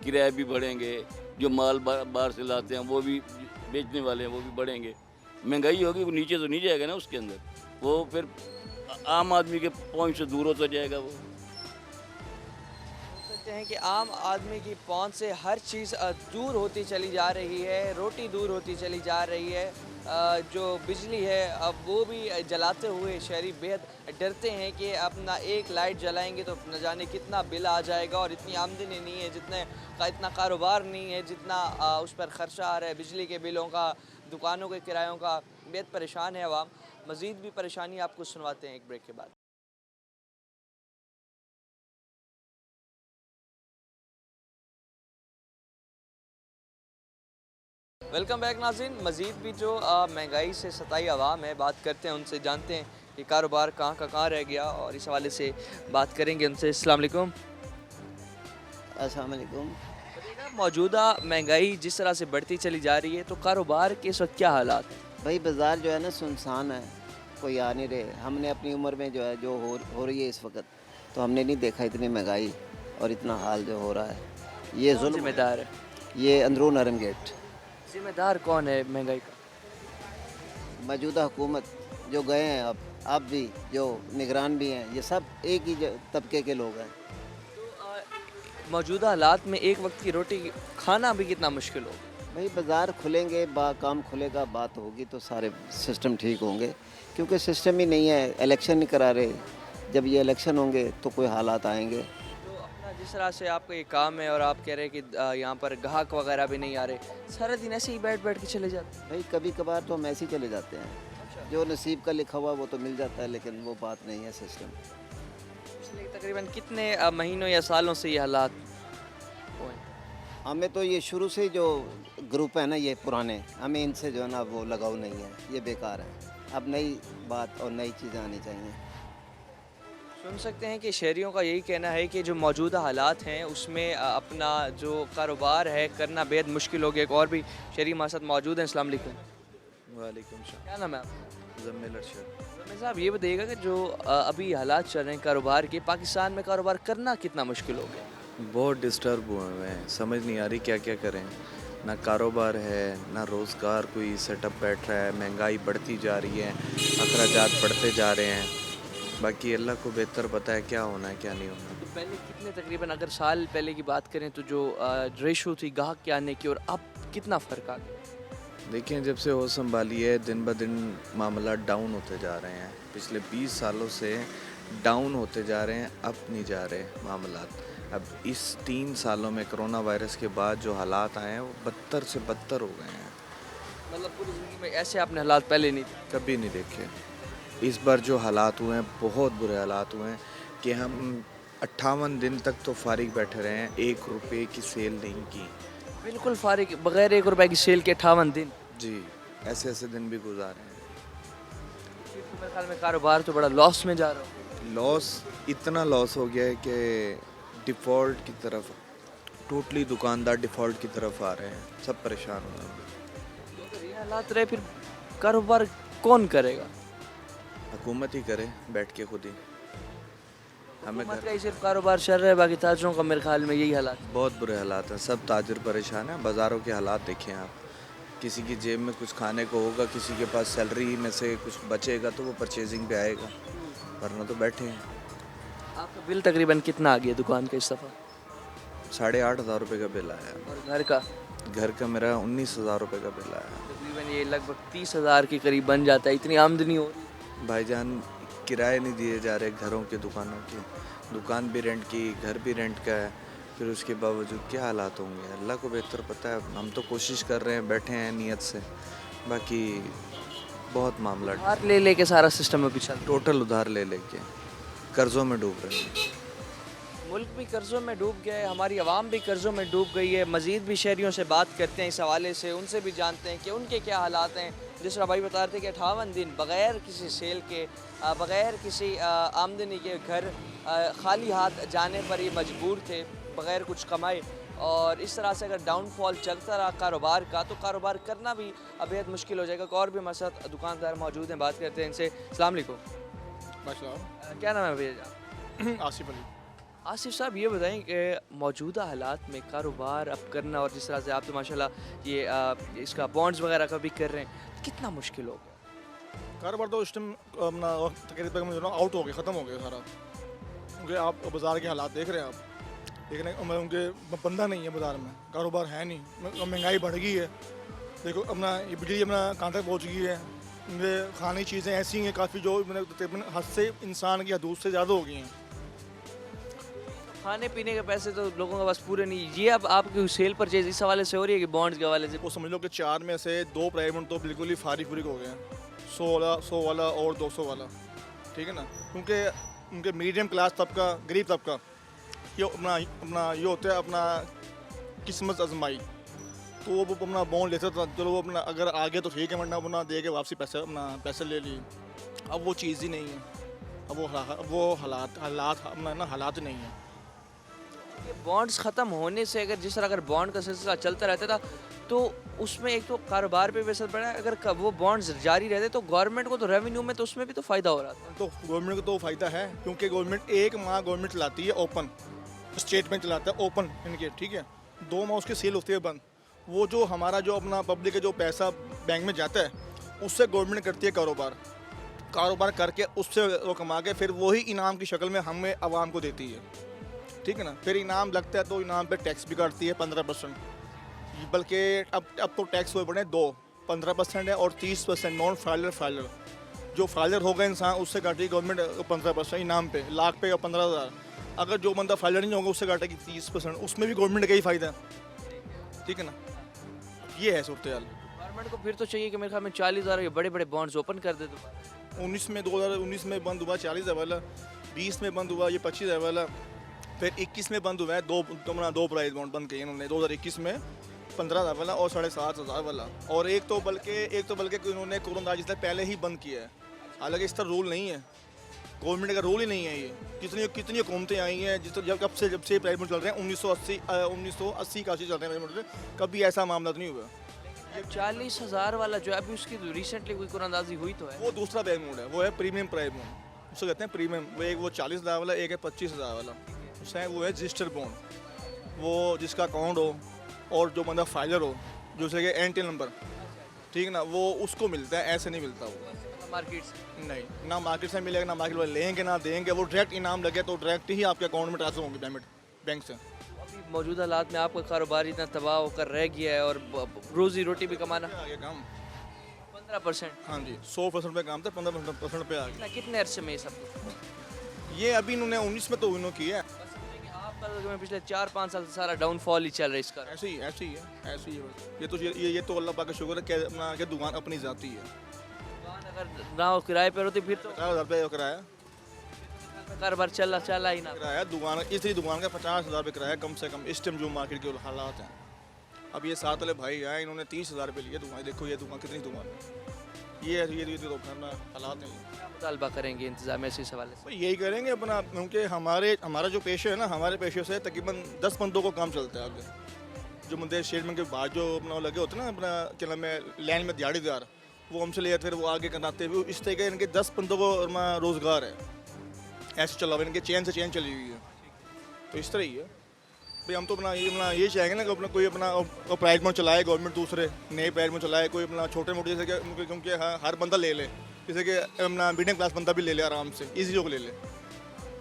किराए भी बढ़ेंगे, जो माल बाहर से लाते हैं वो भी बेचने वाले हैं वो भी बढ़ेंगे, महंगाई होगी, वो नीचे तो नहीं जाएगा ना उसके अंदर, वो फिर आम आदमी के पहुंच से दूर होता जाएगा। वो सकते हैं कि आम आदमी की पहुंच से हर चीज़ दूर होती चली जा रही है, रोटी दूर होती चली जा रही है, जो बिजली है अब वो भी जलाते हुए शहरी बेहद डरते हैं कि अपना एक लाइट जलाएंगे तो न जाने कितना बिल आ जाएगा, और इतनी आमदनी नहीं है इतना कारोबार नहीं है जितना उस पर खर्चा आ रहा है, बिजली के बिलों का, दुकानों के किरायों का। बेहद परेशान है आवाम। मज़ीद भी परेशानी आपको सुनवाते हैं एक ब्रेक के बाद। वेलकम बैक नाज़रीन। मज़ीद भी जो महंगाई से सताई आवाम है, बात करते हैं उनसे, जानते हैं कि कारोबार कहाँ का कहाँ रह गया, और इस हवाले से बात करेंगे उनसे। अस्सलाम वालेकुम। अस्सलाम वालेकुम। मौजूदा महंगाई जिस तरह से बढ़ती चली जा रही है तो कारोबार के इस वक्त क्या हालात हैं? भाई बाज़ार जो है ना सुनसान है, कोई आ नहीं रहे। हमने अपनी उम्र में जो है जो हो रही है इस वक्त, तो हमने नहीं देखा इतनी महंगाई और इतना हाल जो हो रहा है। ये जुल्म जिम्मेदार है, ये अंदरून नरम गेट। जिम्मेदार कौन है महंगाई का? मौजूदा हुकूमत जो गए हैं, अब भी जो निगरान भी हैं, ये सब एक ही तबके के लोग हैं। मौजूदा हालात में एक वक्त की रोटी खाना भी कितना मुश्किल होगा। भाई बाज़ार खुलेंगे, काम खुलेगा, बात होगी तो सारे सिस्टम ठीक होंगे, क्योंकि सिस्टम ही नहीं है, इलेक्शन नहीं करा रहे। जब ये इलेक्शन होंगे तो कोई हालात आएंगे। तो अपना जिस तरह से आपका ये काम है और आप कह रहे हैं कि यहाँ पर ग्राहक वगैरह भी नहीं आ रहे, सारा दिन ऐसे ही बैठ बैठ के चले जाते हैं? भाई कभी कभार तो हम ऐसे ही चले जाते हैं, जो नसीब का लिखा हुआ वो तो मिल जाता है, लेकिन वो बात नहीं है सिस्टम। पिछले तकरीबन कितने महीनों या सालों से ये हालात हुए? हमें तो ये शुरू से जो ग्रुप है ना, ये पुराने, हमें इनसे जो है ना वो लगाव नहीं है, ये बेकार है। अब नई बात और नई चीज़ें आनी चाहिए। सुन सकते हैं कि शहरियों का यही कहना है कि जो मौजूदा हालात हैं उसमें अपना जो कारोबार है करना बेहद मुश्किल हो गया। एक और भी शहरी हमारे साथ मौजूद हैं। अस्सलाम वालेकुम। वालेकुम सलाम। क्या नाम है आपका? जमील अरशद। जमील साहब ये बताइएगा कि जो अभी हालात चल रहे हैं कारोबार के, पाकिस्तान में कारोबार करना कितना मुश्किल हो गया? बहुत डिस्टर्ब हुए हैं, समझ नहीं आ रही क्या क्या करें। ना कारोबार है, ना रोज़गार कोई सेटअप बैठ रहा है, महंगाई बढ़ती जा रही है, अखराजात बढ़ते जा रहे हैं। बाकी अल्लाह को बेहतर पता है क्या होना है क्या नहीं होना। तो पहले कितने तकरीबन अगर साल पहले की बात करें तो जो रेशो थी ग्राहक के आने की और अब कितना फ़र्क आ गया? देखिए जब से हो संभाली है दिन ब दिन मामला डाउन होते जा रहे हैं। पिछले 20 सालों से डाउन होते जा रहे हैं, अप नहीं जा रहे मामला। अब इस 3 सालों में कोरोना वायरस के बाद जो हालात आए हैं वो बदतर से बदतर हो गए हैं। मतलब पूरी ज़िंदगी में ऐसे आपने हालात पहले नहीं थे? कभी नहीं देखे। इस बार जो हालात हुए हैं बहुत बुरे हालात हुए हैं कि हम 58 दिन तक तो फारिग बैठे रहे हैं, 1 रुपये की सेल नहीं की। बिल्कुल फारिग, बगैर 1 रुपये की सेल के 58 दिन? जी, ऐसे ऐसे दिन भी गुजारे हैं। तो मेरे ख्याल में कारोबार तो बड़ा लॉस में जा रहा है। लॉस, इतना लॉस हो गया है कि डिफ़ॉल्ट की तरफ, टोटली दुकानदार डिफ़ॉल्ट की तरफ आ रहे हैं, सब परेशान हो रहे हैं। अगर ये हालात रहे फिर कारोबार कौन करेगा? हुकूमत ही करे बैठ के खुद ही। हमें हुकूमत का ही सिर्फ कारोबार चल रहा है, बाकी ताजरों का मेरे ख्याल में यही हालात। बहुत बुरे हालात हैं, सब ताजर परेशान हैं। बाज़ारों के हालात देखें आप, किसी की जेब में कुछ खाने को होगा, किसी के पास सैलरी में से कुछ बचेगा तो वो परचेजिंग पे आएगा, वरना तो बैठे हैं। आपका बिल तकरीबन कितना आ गया दुकान का इस दफ़ा? 8,500 रुपये का बिल आया। और घर का? घर का मेरा 19,000 रुपये का बिल आया। तकरीबन ये लगभग 30,000 के करीब बन जाता है, इतनी आमदनी हो रही है। भाईजान किराए नहीं दिए जा रहे घरों के, दुकानों के, दुकान भी रेंट की, घर भी रेंट का है, फिर उसके बावजूद क्या हालात होंगे अल्लाह को बेहतर पता है। हम तो कोशिश कर रहे हैं, बैठे हैं नियत से, बाकी बहुत मामला उधार ले लेके सारा सिस्टम अभी चल रहा टोटल उधार ले लेके कर्ज़ों में डूब रहे हैं। है। मुल्क भी कर्ज़ों में डूब गया है, हमारी आवाम भी कर्ज़ों में डूब गई है। मज़ीद भी शहरियों से बात करते हैं इस हवाले से, उनसे भी जानते हैं कि उनके क्या हालात हैं। जिस तरह भाई बता रहे थे कि 58 दिन बग़ैर किसी सेल के, बग़ैर किसी आमदनी के घर खाली हाथ जाने पर ये मजबूर थे, बग़ैर कुछ कमाए। और इस तरह से अगर डाउनफॉल चलता रहा कारोबार का तो कारोबार करना भी बेहद मुश्किल हो जाएगा। और भी हमारे साथ दुकानदार मौजूद हैं, बात करते हैं इनसे। अस्सलाम वालेकुम। क्या नाम है भैया? आसिफ अली। आसिफ साहब ये बताएं कि मौजूदा हालात में कारोबार अब करना, और जिस तरह से आप तो माशाल्लाह ये इसका बॉन्ड्स वगैरह का भी कर रहे हैं, कितना मुश्किल हो गया? कारोबार तो इस टाइम अपना तकरीबन जो ना आउट हो गया, ख़त्म हो गया सारा, क्योंकि आप बाज़ार के हालात देख रहे हैं, आप देख रहे हैं उनके बंदा नहीं है बाज़ार में, कारोबार है नहीं, महंगाई बढ़ गई है। देखो अपना ये बिजली अपना कहाँ तक पहुँच गई है, ये खाने की चीज़ें ऐसी हैं काफ़ी जो तकरीबन हद से इंसान की हदूद से ज़्यादा हो गई हैं। खाने पीने के पैसे तो लोगों के पास पूरे नहीं। ये अब आपकी सेल परचेज इस हवाले से हो रही है कि बॉन्ड्स के हवाले से? वो समझ लो कि 4 में से 2 प्राइवेट तो बिल्कुल ही फारिग हो गए हैं, 100 वाला और 200 वाला, ठीक है ना, क्योंकि उनके मीडियम क्लास तबका, गरीब तबका ये अपना ये होता है अपना किस्मत आजमाई, तो वो अपना बॉन्ड लेता था, चलो वो अपना अगर आगे तो ठीक है, वरना अपना दे के वापसी पैसे ले लिए। अब वो चीज़ ही नहीं है, अब वो हालात अपना ना हालात नहीं है। ये बॉन्ड्स ख़त्म होने से अगर जिस तरह अगर बॉन्ड का सिलसिला चलता रहता था तो उसमें एक तो कारोबार पे भी असर पड़ा है, अगर वो बॉन्ड्स जारी रहते तो गवर्नमेंट को तो रेवेन्यू में तो उसमें भी तो फ़ायदा हो रहा था। तो गवर्नमेंट को तो फ़ायदा है, क्योंकि गवर्नमेंट एक माह गवर्नमेंट चलाती है ओपन, स्टेट बैंक चलाता है ओपन इनके, ठीक है, 2 माह उसकी सेल होती है बंद। वो जो हमारा जो अपना पब्लिक का जो पैसा बैंक में जाता है उससे गवर्नमेंट करती है कारोबार करके उससे वो कमा के फिर वही इनाम की शक्ल में हमें आवाम को देती है, ठीक है ना। फिर इनाम लगता है तो इनाम पे टैक्स भी काटती है 15%, बल्कि अब तो टैक्स हुए पड़े 15% है और 30% नॉन फाइलर जो फाइलर होगा इंसान उससे काटेगी गवर्नमेंट 15% इनाम पे, लाख पे या 15,000। अगर जो बंदा फाइलर नहीं होगा उससे काटेगी 30%, उसमें भी गवर्नमेंट का ही फ़ायदा है, ठीक है ना। ये है सूरत हाल। गवर्नमेंट को फिर तो चाहिए कि मेरे ख्याल में 40,000 ये बड़े बड़े बॉन्ड्स ओपन कर दे। 2019 में बंद हुआ 40,000 वाला, 20 में बंद हुआ ये 25,000 वाला, फिर 21 में बंद हुआ है 2 प्राइस बॉन्ड बंद किए इन्होंने 2021 में 15,000 वाला और 7,500 वाला, और एक तो बल्कि इन्होंने कोरोना से पहले ही बंद किया है। हालांकि इस तरह रूल नहीं है, गवर्नमेंट का रूल ही नहीं है ये। कितनी हुकूमतें आई हैं जिस जब से प्राइस बॉन्ड चल रहे हैं 1980 का चल रहे हैं प्राइस बॉन्ड, कभी ऐसा मामला नहीं हुआ। 40,000 वाला जो है अभी उसकी रिसेंटली कोई कुरानंदाजी हुई तो है, वो दूसरा प्राइस बॉन्ड है, वो है प्रीमियम प्राइस बॉन्ड, उसको कहते हैं प्रीमियम। वो एक वो 40,000 वाला, एक है 25,000 वाला, उसमें वो है रजिस्टर बॉन्ड, वो जिसका अकाउंट हो और जो बंदा फाइलर हो, जो उसके एंटी नंबर, ठीक है ना, वो उसको मिलता है, ऐसे नहीं मिलता वो मार्केट से नहीं, ना मार्केट से मिलेगा, ना मार्केट वाले लेंगे ना देंगे, वो डायरेक्ट इनाम लगे तो डायरेक्ट ही आपके अकाउंट में ट्रांसफर होंगे पेमेंट बैंक से। अभी मौजूदा हालात में आपका कारोबार इतना तबाह होकर रह गया है और रोज़ी रोटी भी कमाना आगे काम 15%, हाँ जी 100% पे काम था, 15% पे आ गया। कितने अरसे में ये सब कुछ? ये अभी इन्होंने 19 में तो इन्होंने किया है, आपका तो पिछले 4-5 साल से सारा डाउनफॉल ही चल रहा है इसका। ऐसे ही है बस। ये तो अल्लाह पाक का शुक्र है कि अपना कि दुकान अपनी जाती है। दुकान अगर ना हो किराए पर होती फिर तो 50,000 रुपये किराया, कारोबार चला ही ना। किराया दुकान, इसी दुकान का 50,000 रुपये किराया कम से कम इस टाइम जो मार्केट के हालात हैं। अब ये 7 वाले भाई आए, इन्होंने 30,000 रुपये लिए दुकान, देखो ये दुकान कितनी दुकान है, ये तो खाना हालात हैं। मुतालबा करेंगे इंतजामिया से इस हवाले से? तो यही करेंगे अपना, क्योंकि हमारा जो पेशा है ना, हमारे पेशे से तकरीबन 10 बंदों को काम चलता है आगे। जो बंदे शेयरमैन के बाद जो अपना लगे होते हैं ना, अपना क्या नाम है लैंड में दिहाड़ीदार, वो हमसे ले जाते, फिर वो आगे कराते हुए इस तरह के इनके 10 बंदों को रोज़गार है, ऐसे चला हुआ, इनके चैन से चैन चली हुई है। तो इस तरह ही है भाई, हम तो अपना ये चाहेंगे ना कि अपना कोई अपना प्राइवेट में चलाए, गवर्नमेंट दूसरे नए प्राइवेट में चलाए, कोई अपना छोटे मोटे जैसे कि क्योंकि हर बंदा ले ले, जैसे कि अपना मीडियम क्लास बंदा भी ले ले आराम से, इजी जो ले ले,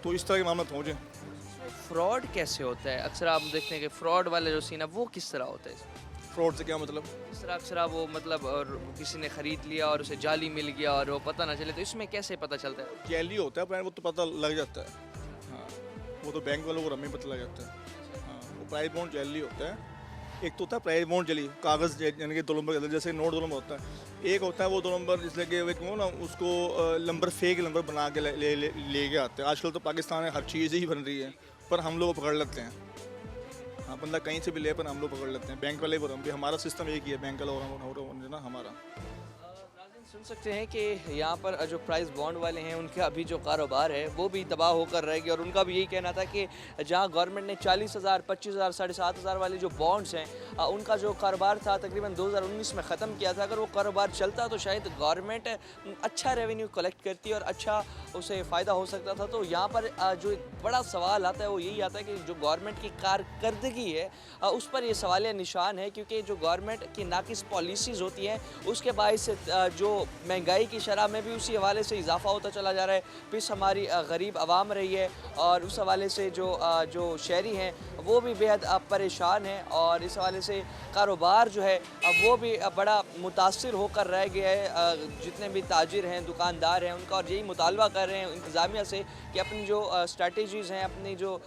तो इस तरह के मामला पहुँचे। फ्रॉड कैसे होता है? अक्सर आप देखते हैं कि फ्रॉड वाले जो सीन है वो किस तरह होता है? फ्रॉड से क्या मतलब? इस तरह अक्सर वो मतलब और किसी ने ख़रीद लिया और उसे जाली मिल गया और वो पता ना चले, तो इसमें कैसे पता चलता है? जैली होता है प्राइस, वो तो पता लग जाता है। हाँ, वो तो बैंक वालों को रम्मी पता लग जाता है। हाँ, वो प्राइस बॉन्ड जैली होता है। एक तो होता है प्राइस बॉन्ड जली, कागज़ यानी कि 2 नंबर, जैसे नोट 2 नंबर होता है। एक होता है वो 2 नंबर जिससे कि वो ना उसको नंबर फेक नंबर बना के ले आते हैं। आजकल तो पाकिस्तान में हर चीज़ ही बन रही है, पर हम लोग पकड़ लेते हैं। हाँ, बंदा कहीं से भी ले, पर हम लोग पकड़ लेते हैं। बैंक वाले भी, हमारा सिस्टम एक ही है, बैंक वाला और ना हमारा। सुन सकते हैं कि यहाँ पर जो प्राइस बॉन्ड वाले हैं उनका अभी जो कारोबार है वो भी तबाह होकर रह गया, और उनका भी यही कहना था कि जहाँ गवर्नमेंट ने 40,000, 25,000, 7,500 वाले जो बॉन्ड्स हैं उनका जो कारोबार था तकरीबन 2019 में ख़त्म किया था। अगर वो कारोबार चलता तो शायद गवर्नमेंट अच्छा रेवेन्यू कलेक्ट करती और अच्छा उसे फ़ायदा हो सकता था। तो यहाँ पर जो एक बड़ा सवाल आता है वो यही आता है कि जो गवर्नमेंट की कारकर्दगी है उस पर ये सवालिया निशान है, क्योंकि जो गवर्नमेंट की नाकिस पॉलिसीज़ होती हैं उसके बायस जो महंगाई की शरह में भी उसी हवाले से इजाफा होता चला जा रहा है। पिस हमारी गरीब आवाम रही है और उस हवाले से जो शहरी हैं वो भी बेहद परेशान हैं, और इस हवाले से कारोबार जो है वो भी बड़ा मुतासिर होकर रह गया है। जितने भी ताजिर हैं, दुकानदार हैं, उनका और यही मुतालबा कर रहे हैं इंतज़ामिया से कि अपनी जो स्ट्रैटेजीज़ हैं, अपनी जो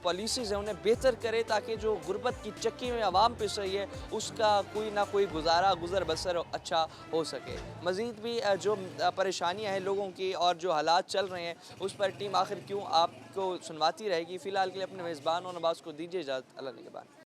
पॉलिसीज़ हैं उन्हें बेहतर करें, ताकि जो गुर्बत की चक्की में आवाम पिस रही है उसका कोई ना कोई गुज़र बसर अच्छा हो सके। मज़ीद भी जो परेशानियां हैं लोगों की और जो हालात चल रहे हैं उस पर टीम आखिर क्यों आपको सुनवाती रहेगी। फ़िलहाल के लिए अपने मेज़बान और नवाज़ को दीजिए इजाज़त। अल्लाह निगहबान।